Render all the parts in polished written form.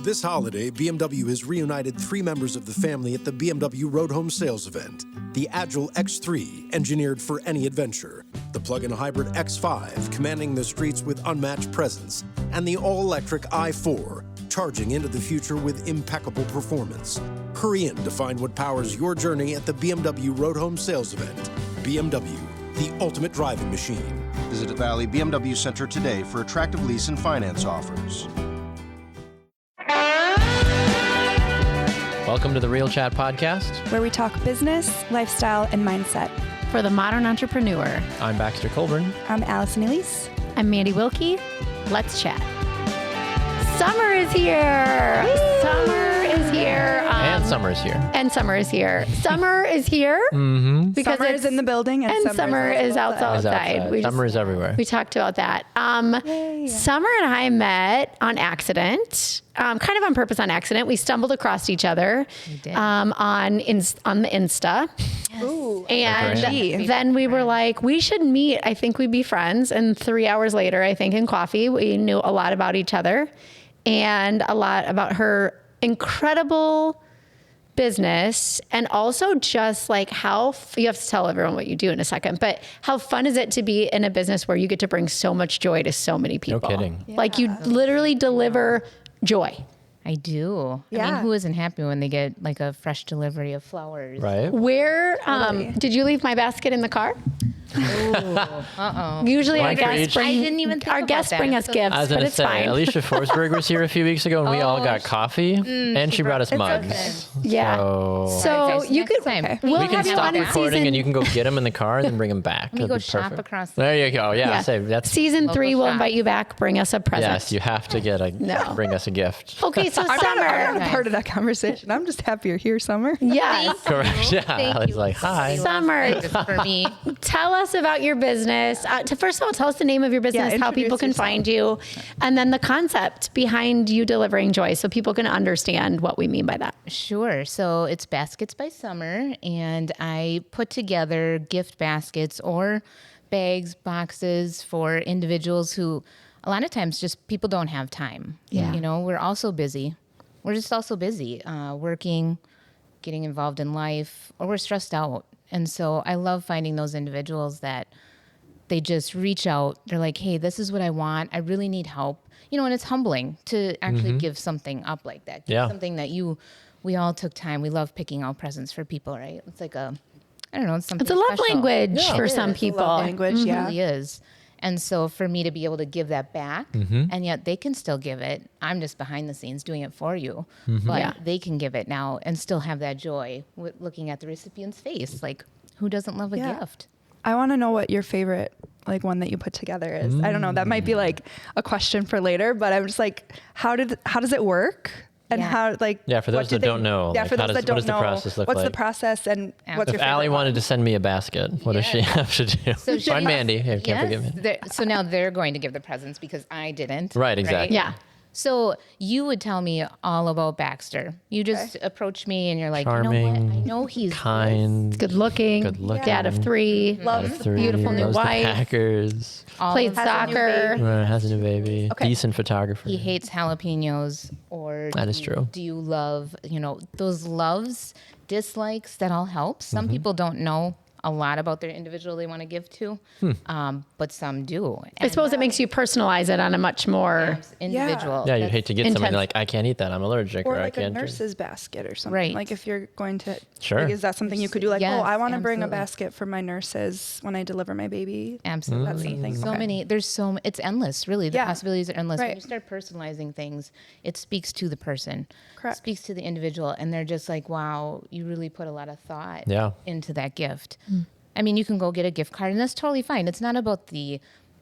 This holiday, BMW has reunited 3 members of the family at the BMW Road Home Sales event. The Agile X3, engineered for any adventure. The plug-in hybrid X5, commanding the streets with unmatched presence. And the all-electric i4, charging into the future with impeccable performance. Hurry in to find what powers your journey at the BMW Road Home Sales event. BMW, the ultimate driving machine. Visit Valley BMW Center today for attractive lease and finance offers. Welcome to the Real Chat Podcast. Where we talk business, lifestyle, and mindset. For the modern entrepreneur. I'm Baxter Colburn. I'm Allison Elise. I'm Mandy Wilkie. Let's chat. Summer is here. Woo! Summer is here. And summer is here. And summer is here. Summer is here. Mm-hmm. Because summer is in the building and summer is outside. Summer is everywhere. We talked about that. Summer and I met on accident, kind of on purpose on accident. We stumbled across each other on the Insta. Yes. Ooh. And then we were like, we should meet. I think we'd be friends. And 3 hours later, I think in coffee, we knew a lot about each other and a lot about her incredible business, and also just like how you have to tell everyone what you do in a second, but how fun is it to be in a business where you get to bring so much joy to so many people? No kidding. Yeah. Like you literally deliver joy. I do. Yeah. I mean, who isn't happy when they get like a fresh delivery of flowers? Right. Where did you leave my basket in the car? Usually One our for guests each. bring I didn't even think our about guests that. bring us So- gifts, I was but going to it's say, fine. Alicia Forsberg was here a few weeks ago, and we all got coffee, and she brought us mugs. okay. Yeah. So So you Next could time. we'll we can have you stop on in recording, season. and you can go get them in the car and then bring them back. Let me That'd go be shop perfect. across. There you go. Yeah. Say that's Season 3, we'll shop. invite you back. Bring us a present. yes. You have to get bring us a gift. Okay, so I'm summer. not a part of that conversation. I'm just happy you're here, Summer. Yes. Correct. Yeah. Thank I was you. like, hi. Summer. Just for me. Tell us about your business. First of all, tell us the name of your business, how introduce people can yourself. find you, and then the concept behind you delivering joy so people can understand what we mean by that. Sure. So it's Baskets by Summer, and I put together gift baskets or bags, boxes for individuals who a lot of times just people don't have time. Yeah. You know, we're also busy. We're just also busy working, getting involved in life, or we're stressed out. And so I love finding those individuals that they just reach out. They're like, hey, this is what I want. I really need help. You know, and it's humbling to actually give something up like that. Give something that we all took time. We love picking out presents for people, right? It's like I don't know, it's something It's a love special. language for some It's a people. love language, It yeah. really is. And so for me to be able to give that back, and yet they can still give it. I'm just behind the scenes doing it for you, but Yeah. they can give it now and still have that joy with looking at the recipient's face. Like, who doesn't love a Yeah. gift? I want to know what your favorite one that you put together is. I don't know. That might be like a question for later, but I'm just like, how does it work? And Yeah. how Yeah, for what those do that don't know, Yeah, like, for how those does- that what don't does the know, process look what's the like? process and what's your If favorite Allie one? wanted to send me a basket, what does she have to do? So she- Find Mandy. Hey, can't forget me. So now they're going to give the presents because I didn't. Right, exactly. Yeah. So you would tell me all about Baxter. You just approach me and you're like, you know Charming, what? I know he's kind, Good looking. Good looking. Dad of 3. out of 3, beautiful new loves the wife. Packers, all Played of- Has a new soccer. baby. has a new baby, Okay. decent photographer. He hates jalapenos, or That is true. Do you love, those loves, dislikes? That all helps. Some people don't know a lot about their individual they want to give to, but some do. I suppose it makes you personalize it on a much more. Individual. Yeah, you'd hate to get somebody intense. like, I can't eat that, I'm allergic, Or I like a can't drink. nurse's basket or something. Right. Like if you're going to, Sure. like, is that something you could do? Like, Yes, I want to bring a absolutely. basket for my nurses when I deliver my baby. Absolutely. That's something. So okay. many, it's endless, really. The Yeah. possibilities are endless. When Right. you start personalizing things, it speaks to the person, Correct. speaks to the individual, and they're just like, wow, you really put a lot of thought Yeah. into that gift. I mean, you can go get a gift card, and that's totally fine. It's not about the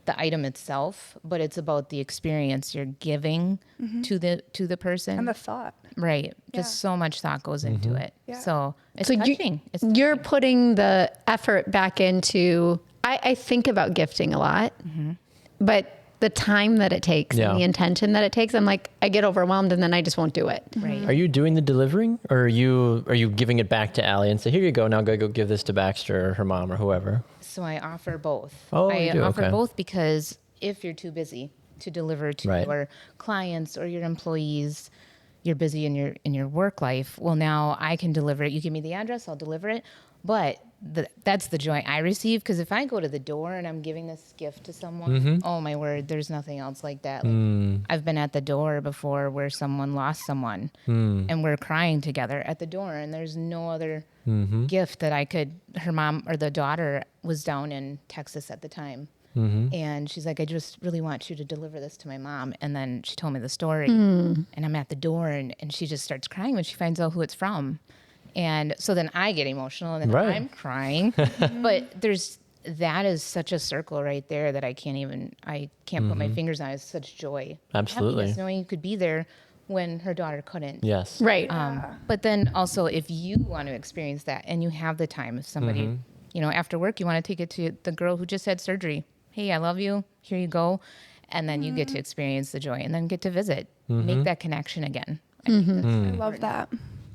item itself, but it's about the experience you're giving to the person. And the thought. Right. Yeah. Just so much thought goes into it. Yeah. So it's So touching. It's you're putting the effort back into. I think about gifting a lot, but the time that it takes Yeah. and the intention that it takes, I'm like, I get overwhelmed and then I just won't do it. right. Are you doing the delivering, or are you giving it back to Allie and say, here you go, now go give this to Baxter or her mom or whoever? So I offer both. Oh, I you do? offer Okay. both because if you're too busy to deliver to Right. your clients or your employees, you're busy in your work life. Well, now I can deliver it. You give me the address, I'll deliver it. But that's the joy I receive, because if I go to the door and I'm giving this gift to someone, oh my word, there's nothing else like that. Like, I've been at the door before where someone lost someone and we're crying together at the door, and there's no other gift that I could. Her mom, or the daughter, was down in Texas at the time. And she's like, I just really want you to deliver this to my mom. And then she told me the story, and I'm at the door, and she just starts crying when she finds out who it's from. And so then I get emotional, and then I'm crying. But that is such a circle right there that I can't put my fingers on. It's such joy. Absolutely. Happiness knowing you could be there when her daughter couldn't. Yes. Right. But then also, if you want to experience that and you have the time, if somebody, after work, you want to take it to the girl who just had surgery. Hey, I love you. Here you go. And then you get to experience the joy, and then get to visit, make that connection again. I love that.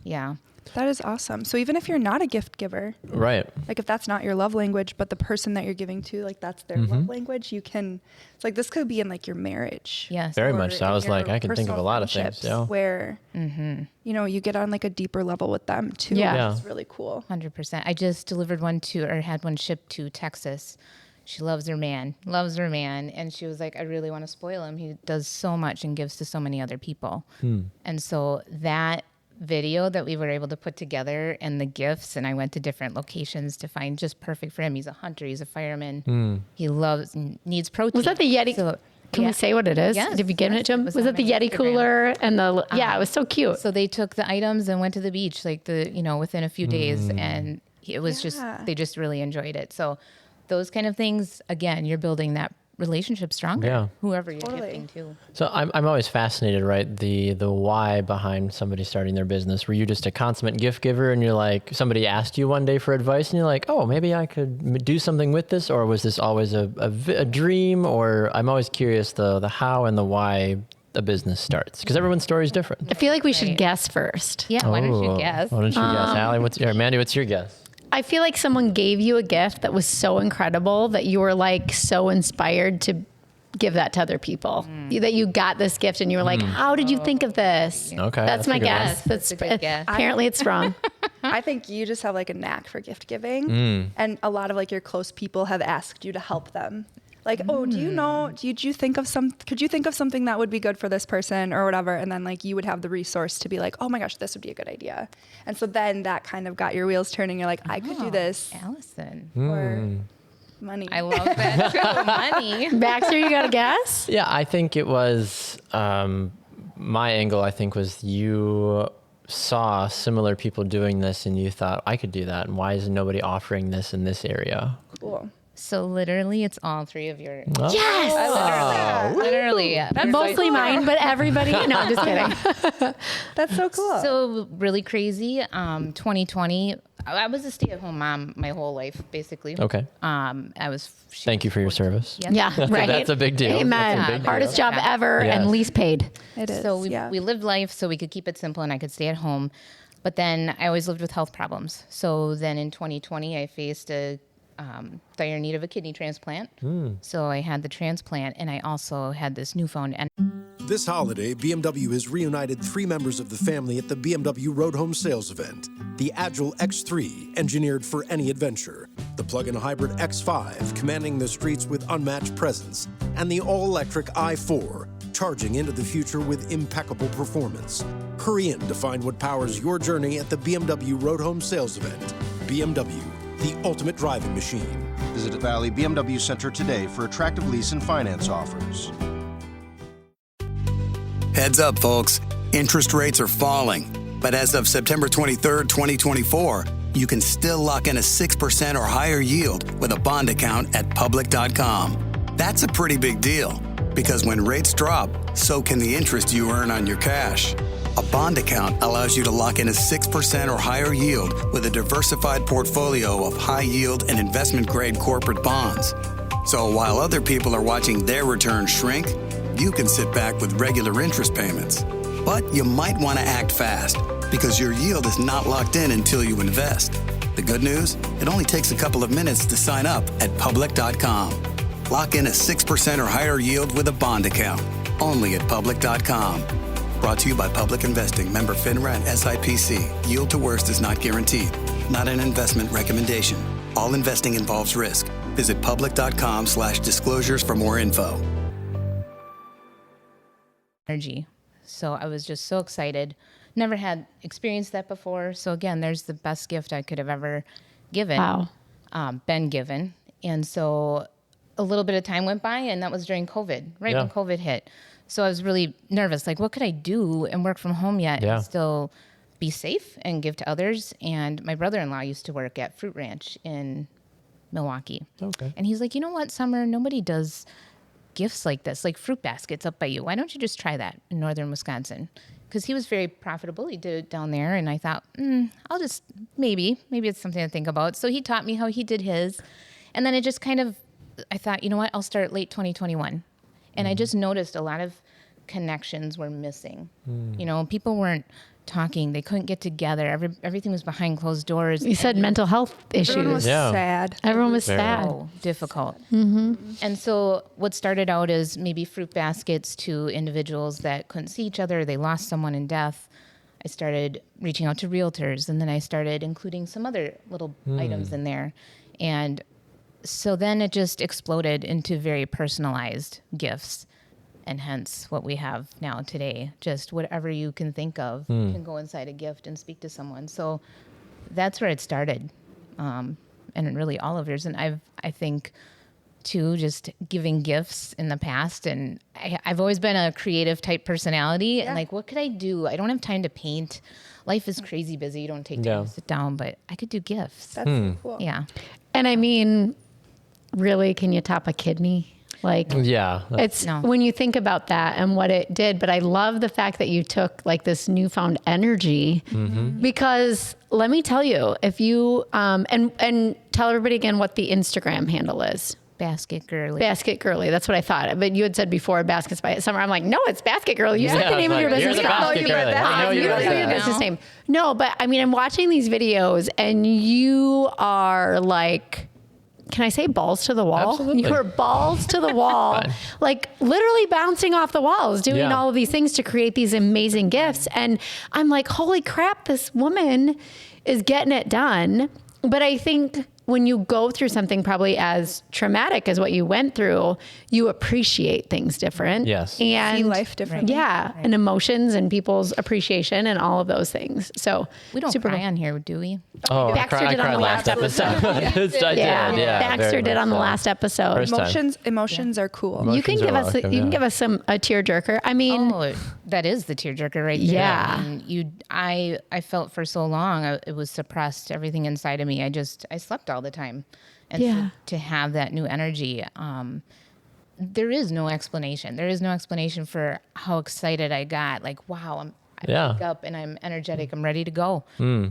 Yeah. That is awesome. So even if you're not a gift giver, Right. like if that's not your love language, but the person that you're giving to, like that's their love language, you can, it's like this could be in like your marriage. Yes. Very or much so. I in was like, your I can think of a personal lot of things. friendships Yeah. Where, you get on like a deeper level with them too. Yeah. Which is really cool. 100%. I just delivered one had one shipped to Texas. She loves her man. And she was like, I really want to spoil him. He does so much and gives to so many other people. And so that video that we were able to put together, and the gifts, and I went to different locations to find just perfect for him. He's a hunter. He's a fireman. He needs protein. Was that the Yeti? Can we say what it is? Yes, Did we give it to him? Was on it the my Yeti Instagram. cooler? And it was so cute. So they took the items and went to the beach, within a few days, and it was they just really enjoyed it. So those kind of things, again, you're building that relationship stronger. Yeah. Whoever you're gifting to. So I'm always fascinated, right? The why behind somebody starting their business. Were you just a consummate gift giver, and you're like, somebody asked you one day for advice, and you're like, oh, maybe I could do something with this? Or was this always a dream? Or I'm always curious the how and the why a business starts, because everyone's story is different. I feel like we should guess first. Yeah, why don't you guess? Why don't you guess? Allie, Mandy, what's your guess? I feel like someone gave you a gift that was so incredible that you were like so inspired to give that to other people. That you got this gift and you were like, how did you think of this? Okay, That's my a good one. guess. That's a good guess. Apparently it's wrong. I think you just have like a knack for gift giving, and a lot of like your close people have asked you to help them. Like, oh, do you know, could you think of something that would be good for this person or whatever? And then like you would have the resource to be like, oh my gosh, this would be a good idea. And so then that kind of got your wheels turning. You're like, I could do this. Allison. Or money. I love that too. Money. Baxter, you got a guess? Yeah, I think it was my angle. I think was you saw similar people doing this, and you thought, I could do that. And why isn't nobody offering this in this area? Cool. So literally, it's all three of your. Oh. Yes! Literally. That's mostly mine, but everybody, no, I'm just kidding. That's so cool. So really crazy. 2020, I was a stay-at-home mom my whole life, basically. Okay. Thank you for your service. Yeah, right. That's a big deal. Amen. That's a big deal. Hardest job ever Yes. and least paid. It is. So we lived life so we could keep it simple and I could stay at home. But then I always lived with health problems. So then in 2020, I faced a dire need of a kidney transplant. So I had the transplant, and I also had this newfound. This holiday, BMW has reunited 3 members of the family at the BMW Road Home Sales Event. The Agile X3, engineered for any adventure. The plug-in hybrid X5, commanding the streets with unmatched presence. And the all-electric i4, charging into the future with impeccable performance. Hurry in to find what powers your journey at the BMW Road Home Sales Event. BMW, the ultimate driving machine. Visit Valley BMW Center today for attractive lease and finance offers. Heads up, folks. Interest rates are falling. But as of September 23rd, 2024, you can still lock in a 6% or higher yield with a bond account at public.com. That's a pretty big deal, because when rates drop, so can the interest you earn on your cash. A bond account allows you to lock in a 6% or higher yield with a diversified portfolio of high-yield and investment-grade corporate bonds. So while other people are watching their returns shrink, you can sit back with regular interest payments. But you might want to act fast, because your yield is not locked in until you invest. The good news? It only takes a couple of minutes to sign up at public.com. Lock in a 6% or higher yield with a bond account, only at public.com. Brought to you by Public Investing, member FINRA and SIPC. Yield to worst is not guaranteed. Not an investment recommendation. All investing involves risk. Visit public.com/disclosures for more info. Energy. So I was just so excited. Never had experienced that before. So again, there's the best gift I could have ever given. Wow. Been given. And so a little bit of time went by, and that was during COVID, right when COVID hit. So I was really nervous. Like, what could I do and work from home yet and still be safe and give to others? And my brother-in-law used to work at Fruit Ranch in Milwaukee. Okay. And he's like, you know what, Summer, nobody does gifts like this, like fruit baskets up by you. Why don't you just try that in northern Wisconsin? Because he was very profitable. He did it down there. And I thought, I'll just, maybe it's something to think about. So he taught me how he did his. And then it just kind of, I thought, you know what, I'll start late 2021. And I just noticed a lot of connections were missing. You know, people weren't talking. They couldn't get together. Everything was behind closed doors. You said mental health issues. Everyone was sad. Everyone was sad. So difficult. And so what started out as maybe fruit baskets to individuals that couldn't see each other, they lost someone in death. I started reaching out to realtors, and then I started including some other little items in there. And so then it just exploded into very personalized gifts, and hence what we have now today. Just whatever you can think of can go inside a gift and speak to someone. So that's where it started, and really all of yours. And I think, too, just giving gifts in the past. And I've always been a creative type personality. And like, what could I do? I don't have time to paint. Life is crazy busy. You don't take time to sit down, but I could do gifts. That's so cool. Yeah. And I mean, really, can you top a kidney? Like, it's when you think about that and what it did. But I love the fact that you took like this newfound energy, because let me tell you, if you, and tell everybody again what the Instagram handle is. Basket Girly. Basket Girly. That's what I thought. But you had said before Baskets by Summer. I'm like, no, it's Basket Girly. You said the name of your business. You're the Basket Girly. I know You don't know your business name. No, but I mean, I'm watching these videos and you are like, can I say balls to the wall? Absolutely. You were balls to the wall, like literally bouncing off the walls, doing all of these things to create these amazing gifts. And I'm like, holy crap, this woman is getting it done. But I think when you go through something probably as traumatic as what you went through, you appreciate things different. Yes. And See life differently. Yeah. And emotions and people's appreciation and all of those things. So We don't super cry cool. on here, do we? Oh, Baxter I did on cried the last last episode. I did, Baxter very did much on the so. last episode. First time. Emotions are cool. You can Emotions give are us welcome, you can give us a tearjerker. I mean, Oh, that is the tearjerker right there. Yeah. I mean, I felt for so long it was suppressed, everything inside of me. I slept all the time, and Yeah. to have that new energy, there is no explanation. There is no explanation for how excited I got. Like, wow, I wake up and I'm energetic. I'm ready to go.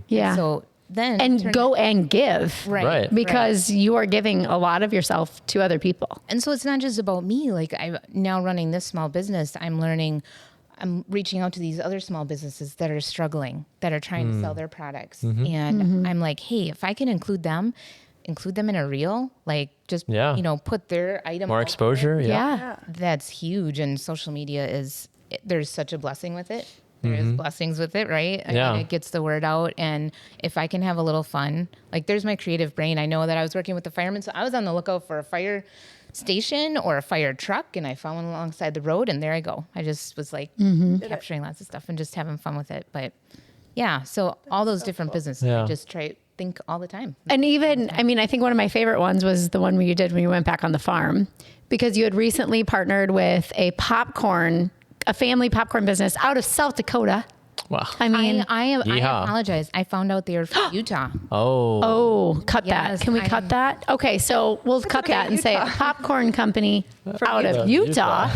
yeah. So then And go and give. Right. Because you are giving a lot of yourself to other people. And so it's not just about me. Like, I'm now running this small business. I'm reaching out to these other small businesses that are struggling, that are trying to sell their products. And I'm like, hey, if I can include them in a reel, like just, put their item More out exposure. there, Yeah. that's huge. And social media there's such a blessing with it. There is blessings with it, right? I mean, it gets the word out. And if I can have a little fun, like there's my creative brain. I know that I was working with the firemen, so I was on the lookout for a fire station or a fire truck, and I found one alongside the road, and there I go. I just was like capturing lots of stuff and just having fun with it. But yeah, so all those different businesses, I just think all the time. And even, I mean, I think one of my favorite ones was the one where you did when you went back on the farm, because you had recently partnered with a family popcorn business out of South Dakota. Wow. I mean, I apologize. I found out they were from Utah. Cut Yes, that. Can we cut that? Okay, so we'll cut that and say a popcorn company out of Utah.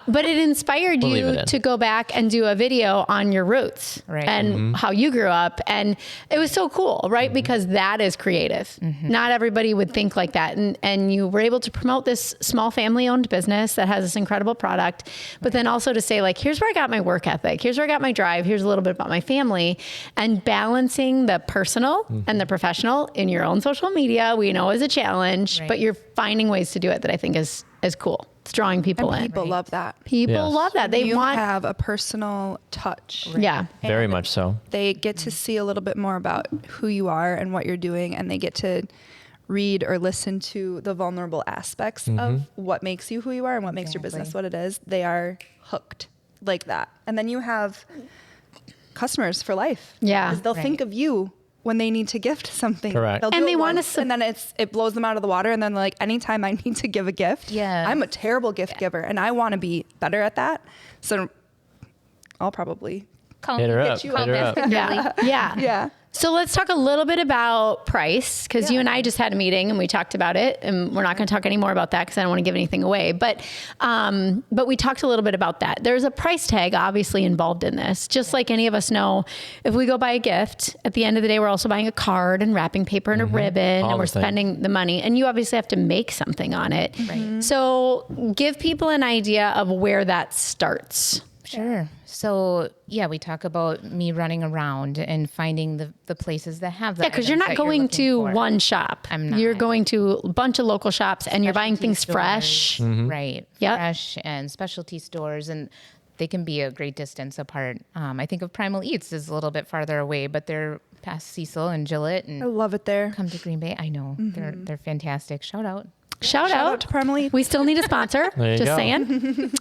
But it inspired you to go back and do a video on your roots and how you grew up. And it was so cool, right? Because that is creative. Not everybody would think like that. And you were able to promote this small family-owned business that has this incredible product, but then also to say, like, here's where I got my work ethic. Here's where I got my drive. Here's a little bit about my family, and balancing the personal and the professional in your own social media, we know is a challenge, but you're finding ways to do it that I think is cool. It's drawing people And in. people love that. People Yes. love that. They You want, have a personal touch. yeah. Very much so. They get to see a little bit more about who you are and what you're doing, and they get to read or listen to the vulnerable aspects of what makes you who you are and what makes your business what it is. They are hooked like that. And then you have customers for life. Yeah. 'Cause they'll think of you when they need to gift something. Correct. They'll do And it they wanna once, and then it blows them out of the water. And then like, anytime I need to give a gift, Yes. I'm a terrible gift giver, and I want to be better at that. So I'll probably Call Hit her me. up. Call Hit her up. Basket Yeah. Girly. Yeah. yeah. So let's talk a little bit about price, because you and I just had a meeting and we talked about it, and we're not going to talk any more about that because I don't want to give anything away. But we talked a little bit about that. There's a price tag obviously involved in this. Just like any of us know, if we go buy a gift, at the end of the day, we're also buying a card and wrapping paper and a ribbon, All and we're the things. spending the money. And you obviously have to make something on it. Right. So give people an idea of where that starts. Sure. So yeah, we talk about me running around and finding the places that have that. Yeah, because you're not going to one shop. I'm not. You're going to a bunch of local shops, and you're buying things Stores, fresh. Right. Yep. Fresh and specialty stores, and they can be a great distance apart. I think of Primal Eats is a little bit farther away, but they're past Cecil and Gillette, I and love it there. come to Green Bay. I know they're fantastic. Shout out. Shout Shout out out to Primal Eats. We still need a sponsor. There you Just go. saying. For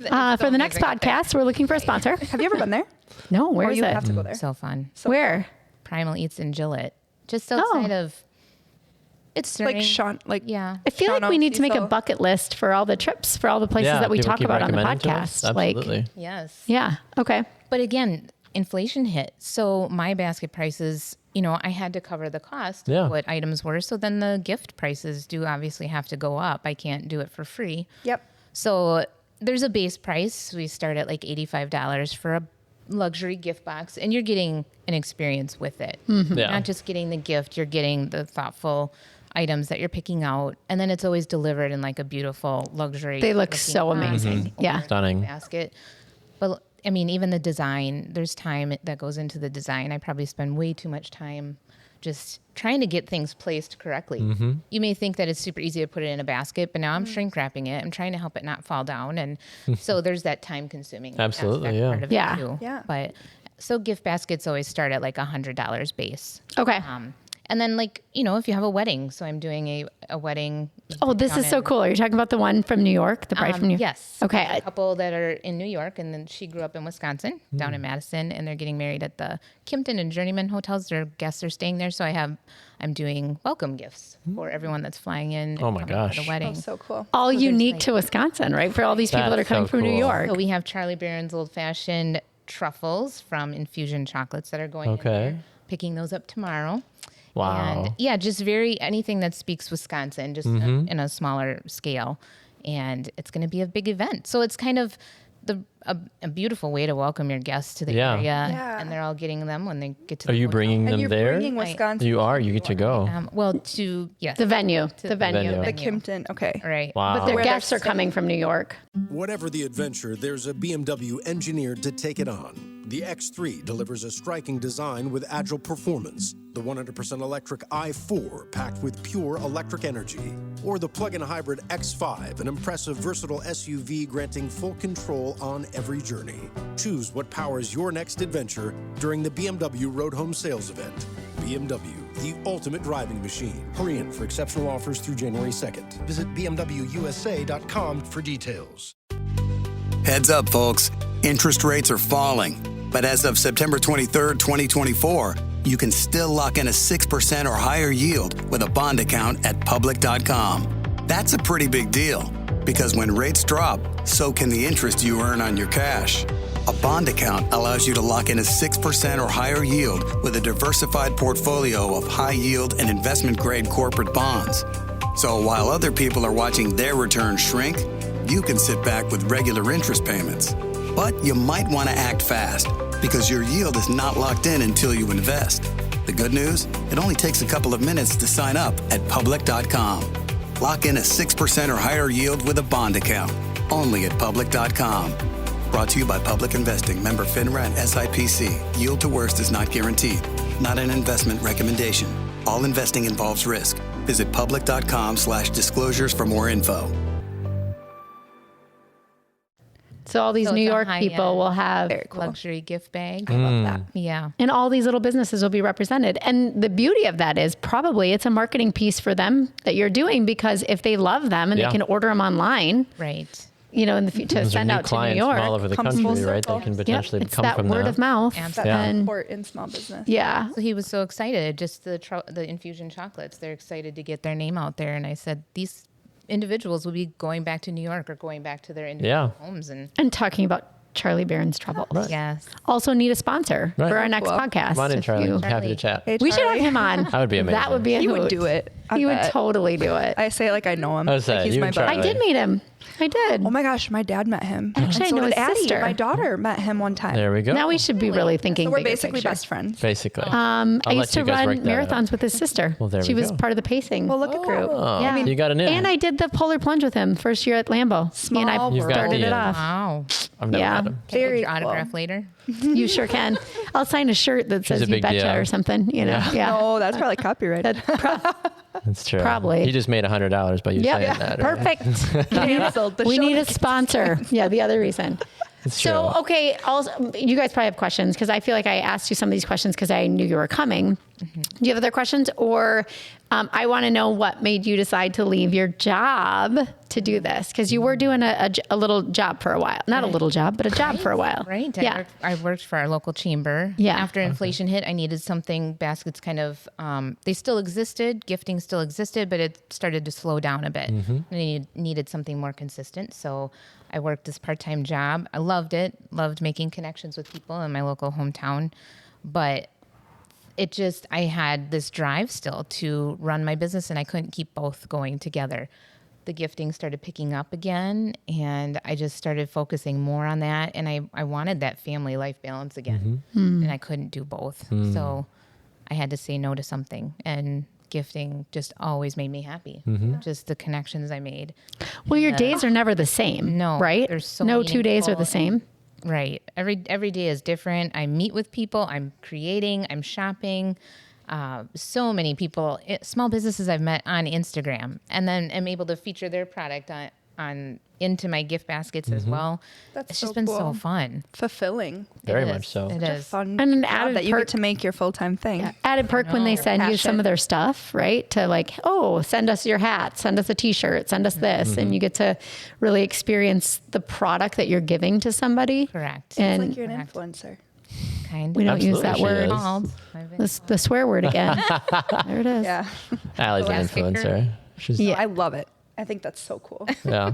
the next amazing. podcast, we're looking for a sponsor. Have you ever been there? No, where Or is you it? have to go there. So fun. Where? Primal Eats in Gillette, just outside of. It's Like serving- Sean, like Yeah. I feel like we need to make a Cecil. bucket list for all the trips, for all the places Yeah, that we people talk keep about on the recommending to us. podcast. Like, Absolutely. Yes. yeah, okay. But again, inflation hit. So my basket prices, I had to cover the cost Yeah. of what items were. So then the gift prices do obviously have to go up. I can't do it for free. Yep. So there's a base price. We start at like $85 for a luxury gift box, and you're getting an experience with it. Yeah. Not just getting the gift, you're getting the thoughtful items that you're picking out. And then it's always delivered in like a beautiful luxury. They look looking so box amazing. or Yeah. Stunning. basket. But I mean, even the design, there's time that goes into the design. I probably spend way too much time just trying to get things placed correctly. You may think that it's super easy to put it in a basket, but now I'm shrink wrapping it. I'm trying to help it not fall down. And so there's that time consuming Absolutely, aspect yeah. part of Yeah. it too. Yeah. But so gift baskets always start at like $100 base. Okay. And then like, if you have a wedding, so I'm doing a wedding. Oh, this down is so in- cool. Are you talking about the one from New York? The bride from New York? Yes. Okay. There's a couple that are in New York, and then she grew up in Wisconsin, down in Madison, and they're getting married at the Kimpton and Journeyman hotels. Their guests are staying there, so I'm doing welcome gifts for everyone that's flying in. Oh and my coming for gosh. the wedding. Oh, so cool. All there's unique like- to Wisconsin, right? For all these people that are That's coming so from New cool. York. So we have Charlie Barron's old fashioned truffles from Infusion Chocolates that are going in Okay. there. Picking those up tomorrow. Wow. And yeah, just anything that speaks Wisconsin, just in a smaller scale. And it's going to be a big event. So it's kind of a beautiful way to welcome your guests to the Yeah. area. Yeah. And they're all getting them when they get to Are the you hotel. bringing And them you're there? bringing Wisconsin. You are. You get to go. Yes. The venue. The venue. venue. The Kimpton. Okay. Right. Wow. But their Where they're guests are coming from New York. Whatever the adventure, there's a BMW engineered to take it on. The X3 delivers a striking design with agile performance. The 100% electric i4 packed with pure electric energy. Or the plug-in hybrid X5, an impressive versatile SUV granting full control on every journey. Choose what powers your next adventure during the BMW Road Home Sales Event. BMW, the ultimate driving machine. Hurry in for exceptional offers through January 2nd. Visit bmwusa.com for details. Heads up, folks. Interest rates are falling. But as of September 23rd, 2024, you can still lock in a 6% or higher yield with a bond account at public.com. That's a pretty big deal because when rates drop, so can the interest you earn on your cash. A bond account allows you to lock in a 6% or higher yield with a diversified portfolio of high yield and investment grade corporate bonds. So while other people are watching their returns shrink, you can sit back with regular interest payments. But you might want to act fast because your yield is not locked in until you invest. The good news? It only takes a couple of minutes to sign up at public.com. Lock in a 6% or higher yield with a bond account. Only at public.com. Brought to you by Public Investing. Member FINRA and SIPC. Yield to worst is not guaranteed. Not an investment recommendation. All investing involves risk. Visit public.com/disclosures for more info. So all these So New it's a York high-end people will have, Very cool. luxury gift bag. I love that. Yeah. and all these little businesses will be represented. And the beauty of that is probably it's a marketing piece for them that you're doing, because if they love them and Yeah. they can order them online, Right. you know, in the future to Those are send new out to New clients York. from all over the Comes full country, right? circle. That can Yep, potentially It's come that from word that. of mouth. Absolutely. That And support in small business. yeah. So he was so excited. Just the infusion chocolates. They're excited to get their name out there. And I said, these individuals will be going back to New York or going back to their individual homes. And talking about Charlie Barron's troubles. Yes. Also need a sponsor Right. for our next Cool. podcast. Come on in, if Charlie. you- Happy to chat. Hey, we should have Charlie. him on. That would be amazing. That would be a He hoot. would do it. I He would bet. totally do it. I say it like I know him. I was Like saying, he's you my and buddy. I did meet him. I did. Oh my gosh, my dad met him. Actually, and I know did his Addie. sister. My daughter met him one time. There we go. Now we should be really thinking So we're bigger basically picture. best friends. Basically. I I'll used let you to guys run work that out. marathons with his sister. Well, there she we was go. part of the pacing Well, look at group. Oh, Yeah. you got an in. And I did the polar plunge with him first year at Lambeau. He and I Small You've got started the it in. off. Wow. I've never Yeah. met him. Can I get Very your cool. autograph later? You sure can. I'll sign a shirt that says a "You big betcha" deal. or something. You know, yeah. Oh, that's probably copyrighted. That's true. Probably. He just made $100 by you Yep. saying that. right? Perfect. Canceled. The We show need a gets sponsor. Yeah, the other reason. It's So, true. okay, also, you guys probably have questions, because I feel like I asked you some of these questions because I knew you were coming. Mm-hmm. Do you have other questions? Or I want to know what made you decide to leave your job to do this, because you were doing a little job for a while. Not a little job, but a job for a while. Right. Yeah. I worked for our local chamber. Yeah. After inflation hit, I needed something. Baskets kind of, they still existed. Gifting still existed, but it started to slow down a bit. I needed something more consistent. So I worked this part-time job. I loved it. Loved making connections with people in my local hometown. But it just, I had this drive still to run my business, and I couldn't keep both going together. The gifting started picking up again, and I just started focusing more on that. And I wanted that family life balance again, and I couldn't do both. So I had to say no to something, and gifting just always made me happy. Just the connections I made. Well, your days are never the same. No, right? they're so no 2 days are meaningful the same. Right. Every day is different. I meet with people. I'm creating. I'm shopping. So many people, small businesses I've met on Instagram, and then am able to feature their product on into my gift baskets as well. That's it's so just been so cool. fun. Fulfilling. Very It much is. so. It Such a is. fun And an job added that you perk- get to make your full-time thing. Added perk when they send you some Passion. of their stuff, right? To like, oh, send us your hat, send us a t-shirt, send us this. And you get to really experience the product that you're giving to somebody. Correct. And It's like you're an influencer. Kind we of. don't use that Absolutely, she word. is. Called. The swear word again. There it is. Yeah. Allie's an Last kicker. influencer. She's, Yeah. I love it. I think that's so cool. yeah.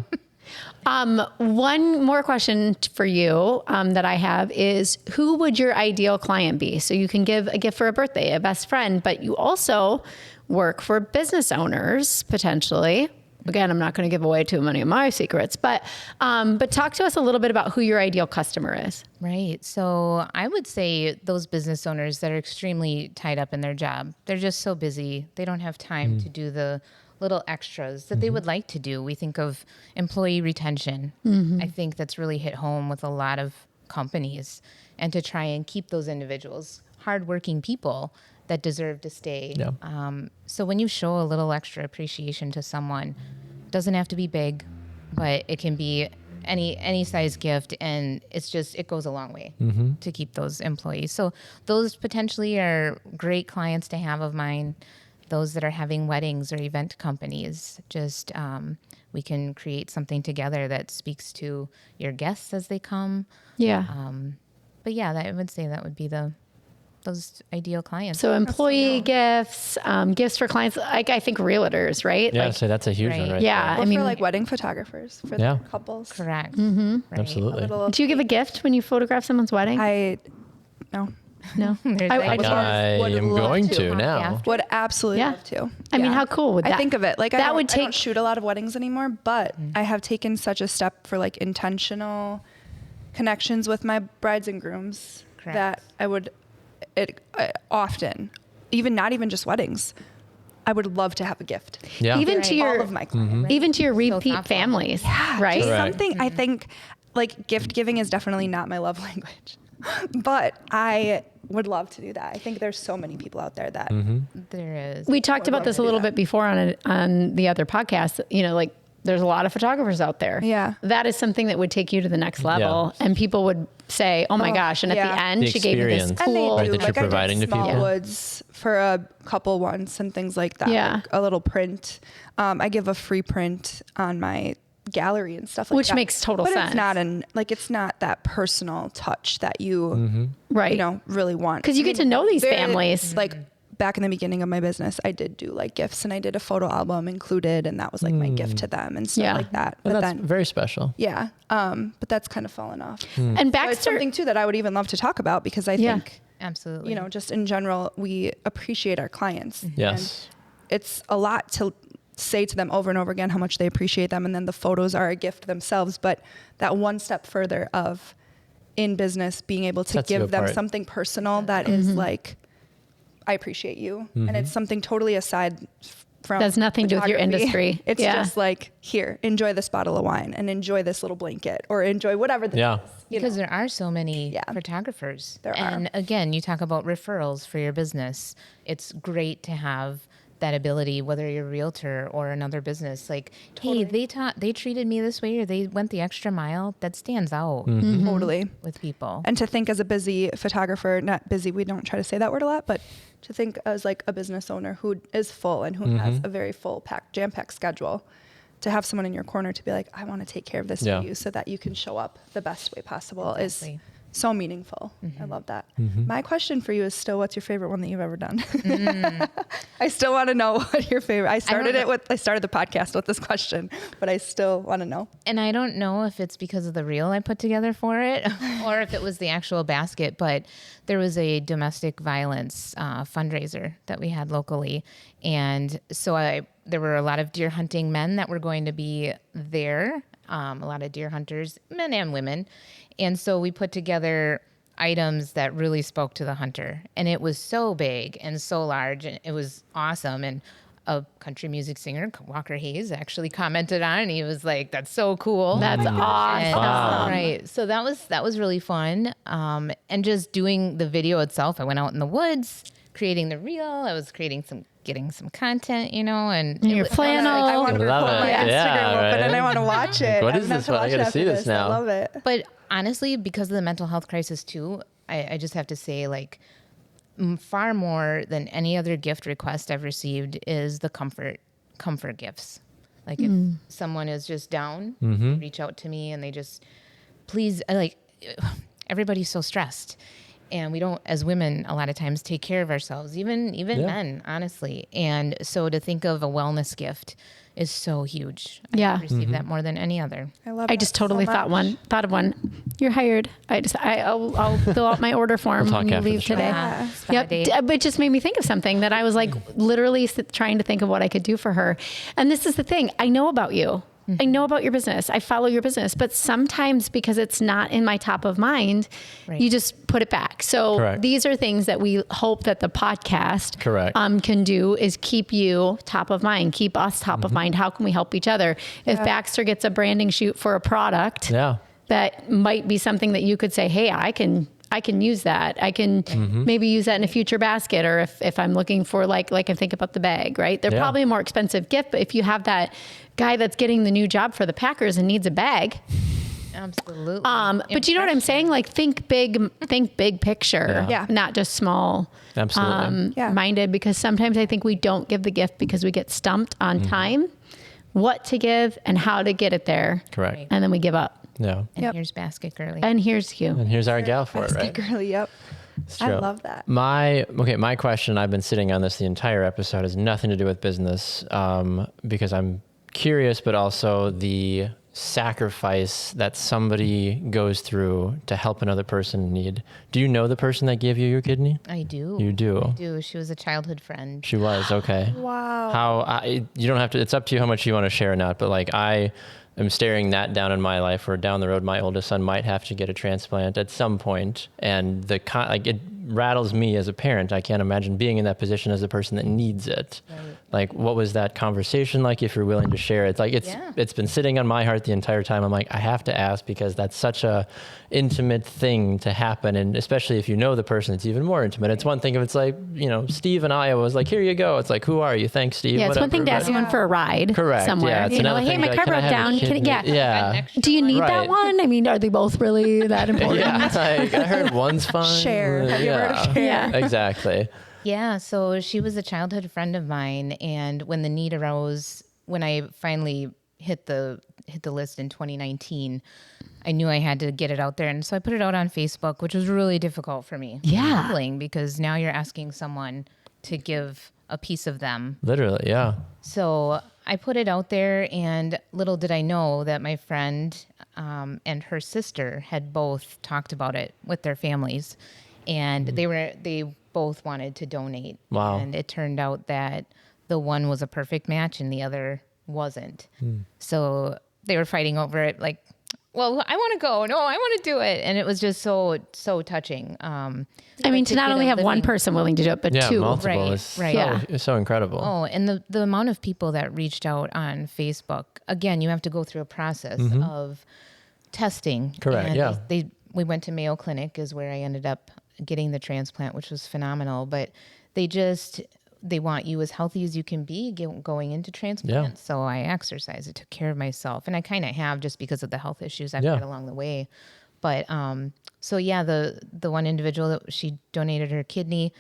One more question for you that I have is, who would your ideal client be? So you can give a gift for a birthday, a best friend, but you also work for business owners potentially. Again, I'm not going to give away too many of my secrets, but talk to us a little bit about who your ideal customer is. Right. So I would say those business owners that are extremely tied up in their job, they're just so busy. They don't have time to do the little extras that they would like to do. We think of employee retention. I think that's really hit home with a lot of companies, and to try and keep those individuals, hardworking people that deserve to stay. Yeah. So when you show a little extra appreciation to someone, it doesn't have to be big, but it can be any size gift, and it goes a long way to keep those employees. So those potentially are great clients to have of mine. Those that are having weddings or event companies, just we can create something together that speaks to your guests as they come. Yeah. But yeah, I would say that would be those ideal clients. So employee gifts, gifts for clients, like I think realtors, right? Yeah, Like, so that's a huge one Right. right yeah. Or I mean, for like wedding photographers, for Yeah. the couples. Correct. Mm-hmm. there. Absolutely. do you give a gift when you photograph someone's wedding? No. No. There's I that. would- I would am love going to. to now. Would absolutely Yeah. love to. I mean, Yeah. how cool would that? I think of it like that I would don't take. shoot a lot of weddings anymore, but I have taken such a step for like intentional connections with my brides and grooms Correct. that I would often, even not even just weddings, I would love to have a gift. Yeah. Even to All your of my clients. even to your repeat thoughtful. families, right? Just Right. something I think like gift giving is definitely not my love language, but I would love to do that. I think there's so many people out there that There is. We talked about love this to a do little that. bit before on the other podcast. You know, like there's a lot of photographers out there. Yeah. That is something that would take you to the next level. And people would say, oh my gosh. And at the end, she gave me this experience. cool. Right, that you're like providing I to did small people. woods for a couple once and things like that. Yeah. Like a little print. I give a free print on my gallery and stuff like Which that. makes total but sense. It's not that personal touch that you, Right. you know, really want. 'Cause you get to know these families. Like back in the beginning of my business, I did do like gifts and I did a photo album included, and that was like my gift to them and stuff Yeah. like that. Well, But that's then, very special. yeah. But that's kind of fallen off. And But it's Baxter, something too that I would even love to talk about because I Yeah. think, Absolutely. you know, just in general, we appreciate our clients. Yes. And it's a lot to say to them over and over again how much they appreciate them. And then the photos are a gift themselves. But that one step further of in business, being able to Sets you give them apart. something personal that is like, I appreciate you. And it's something totally aside from Has nothing to do with your photography. industry. It's Yeah. just like, here, enjoy this bottle of wine and enjoy this little blanket or enjoy whatever this Yeah. is. You Because know? there are so many Yeah. photographers. There are. And again, you talk about referrals for your business. It's great to have that ability, whether you're a realtor or another business. Like, hey, they treated me this way or they went the extra mile. That stands out Totally. with people. And to think as a busy photographer, not busy, we don't try to say that word a lot, but to think as like a business owner who is full and who has a very full jam-packed schedule, to have someone in your corner to be like, I want to take care of this Yeah. for you so that you can show up the best way possible Exactly. is so meaningful. I love that. My question for you is still, what's your favorite one that you've ever done? I still want to know what your favorite. I started the podcast with this question, but I still want to know. And I don't know if it's because of the reel I put together for it or if it was the actual basket, but there was a domestic violence fundraiser that we had locally. And so there were a lot of deer hunting men that were going to be there, a lot of deer hunters, men and women. And so we put together items that really spoke to the hunter. And it was so big and so large, and it was awesome. And a country music singer, Walker Hayes, actually commented on it, and he was like, that's so cool. That's awesome. And, right. So that was really fun. And just doing the video itself, I went out in the woods, creating the reel. I was getting some content, you know, and your flannel. I want to Love pull it. my Instagram Yeah, open right. and I want to watch it. What I'm is gonna this have to one? I watch gotta it after see this now. I love it. But honestly, because of the mental health crisis too, I just have to say, like, far more than any other gift request I've received is the comfort gifts. Like if someone is just down, they reach out to me and they just, please, like, everybody's so stressed. And we don't, as women, a lot of times take care of ourselves, even men, honestly. And so to think of a wellness gift is so huge. Yeah. I receive that more than any other. I just totally thought of one. You're hired. I'll fill out my order form We'll talk when you after the leave show. today. Yeah. Spa Yep. date. But it just made me think of something that I was like literally trying to think of what I could do for her. And this is the thing. I know about you. I know about your business. I follow your business, but sometimes because it's not in my top of mind, Right. you just put it back. So Correct. these are things that we hope that the podcast Correct. can do is keep you top of mind, keep us top of mind. How can we help each other? If Baxter gets a branding shoot for a product, Yeah. that might be something that you could say, hey, I can use that. I can maybe use that in a future basket. Or if I'm looking for like I think about the bag, right? They're Yeah. probably a more expensive gift, but if you have that guy that's getting the new job for the Packers and needs a bag, Absolutely. but you know what I'm saying? Like think big picture, Yeah. not just small Absolutely. Yeah. minded, because sometimes I think we don't give the gift because we get stumped on time, what to give and how to get it there. Correct. And then we give up. Yeah. and Yep. here's Basket Girly. And here's you. And here's our gal for it, right? Girly, yep. It's I true. love that. My question, I've been sitting on this the entire episode, has nothing to do with business, because I'm curious, but also the sacrifice that somebody goes through to help another person in need. Do you know the person that gave you your kidney? I do. You do. I do. She was a childhood friend. She was, okay. Wow. You don't have to, it's up to you how much you want to share or not, but like I am staring that down in my life, where down the road, my oldest son might have to get a transplant at some point. And it rattles me as a parent. I can't imagine being in that position as a person that needs it. Right. Like, what was that conversation like, if you're willing to share it? Like, it's been sitting on my heart the entire time. I'm like, I have to ask, because that's such a intimate thing to happen. And especially if you know the person, it's even more intimate. It's one thing if it's like, Steve in Iowa was like, here you go. It's like, who are you? Thanks, Steve. Yeah, it's Whatever. one thing to ask someone for a ride somewhere. Yeah, it's Like, another hey, thing my to be car like, broke can I have a down. kidney? Yeah. Do you need that Right. one? I mean, are they both really that important? Yeah, like, I heard one's fine. Share. Have you ever heard of share? Yeah. Exactly. Yeah, so she was a childhood friend of mine, and when the need arose, when I finally hit the list in 2019, I knew I had to get it out there, and so I put it out on Facebook, which was really difficult for me. Yeah. Humbling, because now you're asking someone to give a piece of them. Literally, yeah. So I put it out there, and little did I know that my friend and her sister had both talked about it with their families, and they both wanted to donate. Wow. And it turned out that the one was a perfect match and the other wasn't. So they were fighting over it, like, well, I want to go. No, I want to do it. And it was just so touching. I mean, to not only have one person willing to do it, but two. Multiple. Right. It's so incredible. Oh, and the amount of people that reached out on Facebook, again, you have to go through a process of testing. Correct, And yeah. We went to Mayo Clinic, is where I ended up getting the transplant, which was phenomenal. But they want you as healthy as you can be going into transplant. Yeah. So I exercised. I took care of myself. And I kind of have, just because of the health issues I've had along the way. But so yeah, the one individual that she donated her kidney,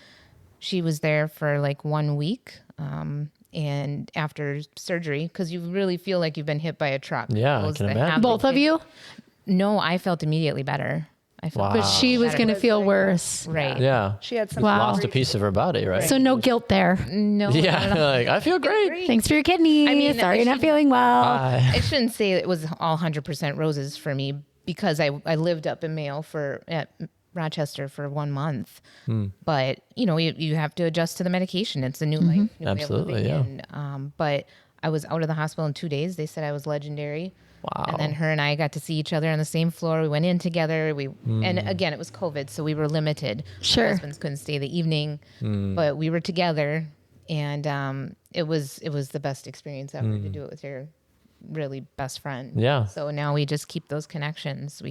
she was there for like 1 week. And after surgery, because you really feel like you've been hit by a truck. Yeah, I can imagine. Both of you? No, I felt immediately better. I felt But she was going to feel worse. right. Yeah. She had some Lost a piece of her body, right? So no guilt there. No, Yeah, like, I feel great. Thanks for your kidney. I mean, sorry you're not feeling well. I shouldn't say it was all 100% roses for me, because I lived up in Mayo at Rochester for 1 month. But you have to adjust to the medication. It's a new life. New Absolutely, way of yeah. living. But I was out of the hospital in 2 days. They said I was legendary. Wow. And then her and I got to see each other on the same floor. We went in together. And again, it was COVID, so we were limited. Sure. My husbands couldn't stay the evening, but we were together, and it was the best experience ever to do it with your really best friend. Yeah. So now we just keep those connections.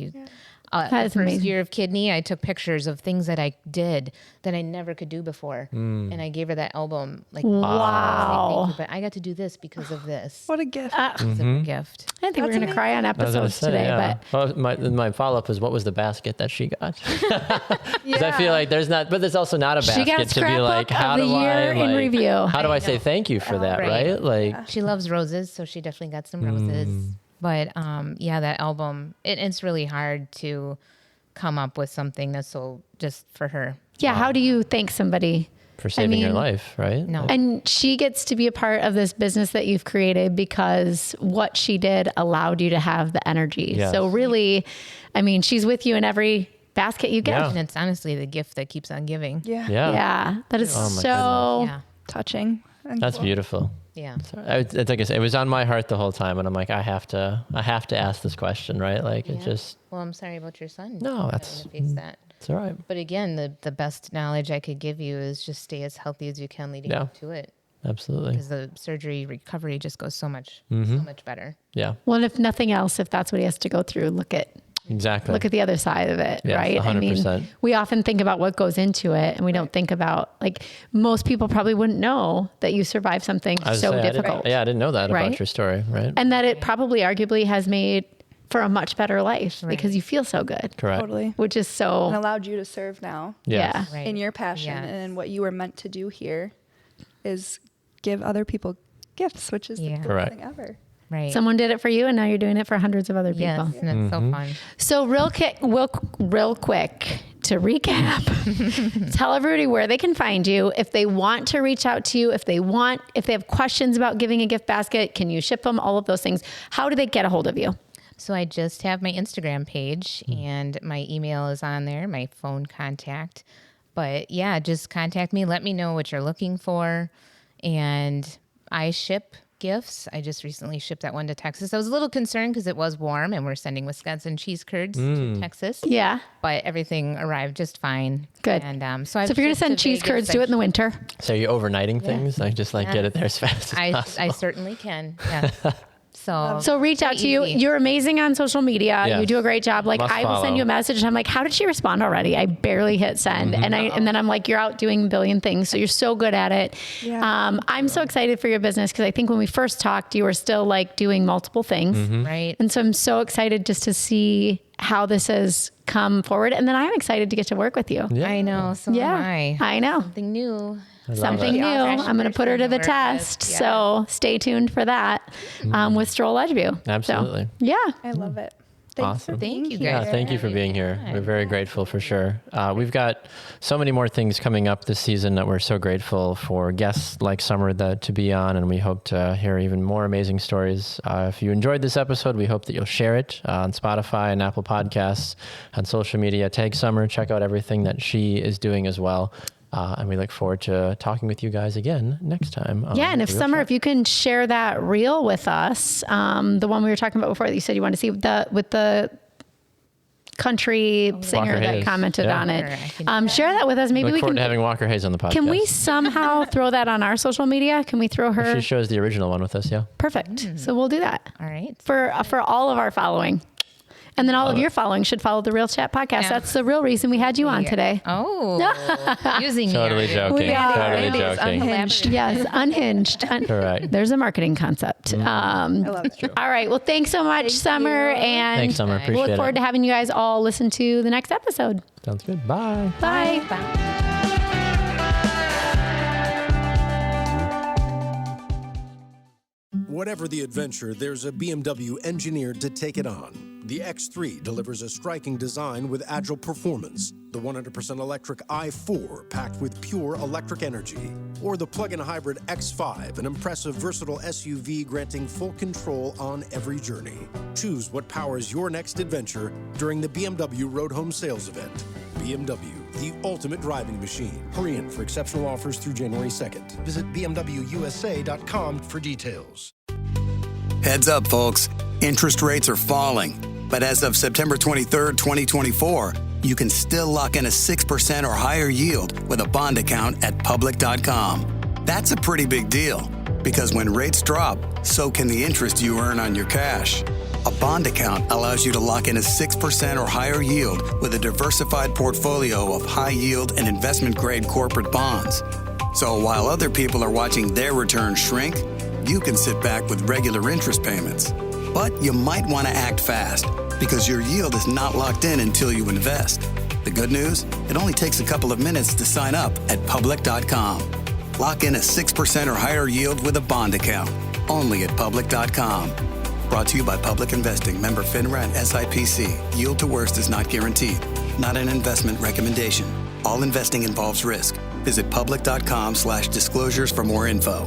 That The is first amazing. year of kidney, I took pictures of things that I did that I never could do before, and I gave her that album. Like, Wow. thank you, but I got to do this because of this. What a gift. It's a gift. I think we're going to cry on I was gonna episodes say, today, yeah. but Well, my follow-up is, what was the basket that she got? Because I feel like there's also not a she got basket to be scrap like, book how of the do I year in like, review. how do I say thank you for that, Right. right? Like, She loves roses, so she definitely got some roses. But yeah, that album, it's really hard to come up with something that's so just for her. yeah, how do you thank somebody? for saving your mean, life, right? No. And she gets to be a part of this business that you've created because what she did allowed you to have the energy. Yes. So really, I mean, she's with you in every basket you get. Yeah. And it's honestly the gift that keeps on giving. Yeah. Yeah. Yeah, that is Oh my so Yeah. Touching. And That's cool. beautiful. Yeah. It's like I said, it was on my heart the whole time, and I'm like, I have to ask this question, right? Like, it just, Well, I'm sorry about your son. No, having that's- to face that. it's all right. But again, the best knowledge I could give you is just stay as healthy as you can leading Yeah. up to it, Absolutely. because the surgery recovery just goes so much better. Yeah, Well, and if nothing else, if that's what he has to go through, look at exactly. the other side of it, Yes, right? 100%. I mean, we often think about what goes into it, and we don't think about, like, most people probably wouldn't know that you survived something I was so saying, difficult, I didn't know that Right? about your story, right? and that it probably arguably has made for a much better life because you feel so good, Correct. Totally. which is And so allowed you to serve now Yes. yeah. Right. in your passion Yes. and what you were meant to do here is give other people gifts, which is the Yeah. coolest Correct. thing ever. Right. Someone did it for you, and now you're doing it for hundreds of other people. yes, and it's so fun. So real quick to recap, tell everybody where they can find you if they want to reach out to you, if they have questions about giving a gift basket, can you ship them, all of those things. How do they get a hold of you? So I just have my Instagram page, and my email is on there, my phone contact. But yeah, just contact me. Let me know what you're looking for. And I ship gifts. I just recently shipped that one to Texas. I was a little concerned because it was warm and we're sending Wisconsin cheese curds to Texas. Yeah. But everything arrived just fine. Good. And So if you're going to send cheese curds, do it in the winter. So you're overnighting things? Like just like get it there as fast as possible. I certainly can. Yeah. So reach out to you. easy. You're amazing on social media. Yes. You do a great job. Like Must I will follow. send you a message and I'm like, how did she respond already? I barely hit send. And then I'm like, you're out doing a billion things. So you're so good at it. Yeah. I'm so excited for your business because I think when we first talked, you were still like doing multiple things. Right. And so I'm so excited just to see how this has come forward. And then I'm excited to get to work with you. Yeah. I know. So Yeah, am I. I know. Something new. Something new. I'm going to put her to the test. So stay tuned for that with Stroll Edgeview. Absolutely. So, yeah. I love it. Thanks for Awesome. being Thank you, here. guys. Yeah, thank you for being here. We're very grateful for sure. We've got so many more things coming up this season that we're so grateful for guests like Summer to be on, and we hope to hear even more amazing stories. If you enjoyed this episode, we hope that you'll share it on Spotify and Apple Podcasts, on social media. Tag Summer, check out everything that she is doing as well. And we look forward to talking with you guys again next time. Yeah, and if Summer, if you can share that reel with us, the one we were talking about before that you said you want to see with the country singer Walker that Hayes. commented Yeah. on it. Sure, I can Share that with us. Maybe look we forward can. to having Walker Hayes on the podcast. Can we somehow throw that on our social media? Can we throw her? She shows the original one with us, yeah. Perfect. So we'll do that All right. for all of our following. And then all of your following should follow the Real Chat podcast. Yeah. That's the real reason we had you on today. Oh, using Totally me. joking. are. Totally Andy's joking. unhinged. Yes, unhinged. Correct. There's a marketing concept. I love it. All right. Well, thanks so much, Summer. And Thanks, Summer. we'll Appreciate look forward it. to having you guys all listen to the next episode. Sounds good. Bye. Bye. Whatever the adventure, there's a BMW engineered to take it on. The X3 delivers a striking design with agile performance. The 100% electric i4 packed with pure electric energy. Or the plug-in hybrid X5, an impressive, versatile SUV granting full control on every journey. Choose what powers your next adventure during the BMW Road Home Sales Event. BMW, the ultimate driving machine. Hurry in for exceptional offers through January 2nd. Visit bmwusa.com for details. Heads up, folks. Interest rates are falling. But as of September 23rd, 2024, you can still lock in a 6% or higher yield with a bond account at public.com. That's a pretty big deal because when rates drop, so can the interest you earn on your cash. A bond account allows you to lock in a 6% or higher yield with a diversified portfolio of high yield and investment grade corporate bonds. So while other people are watching their returns shrink, you can sit back with regular interest payments. But you might want to act fast because your yield is not locked in until you invest. The good news? It only takes a couple of minutes to sign up at public.com. Lock in a 6% or higher yield with a bond account only at public.com. Brought to you by Public Investing, member FINRA and SIPC. Yield to worst is not guaranteed. Not an investment recommendation. All investing involves risk. Visit public.com/disclosures for more info.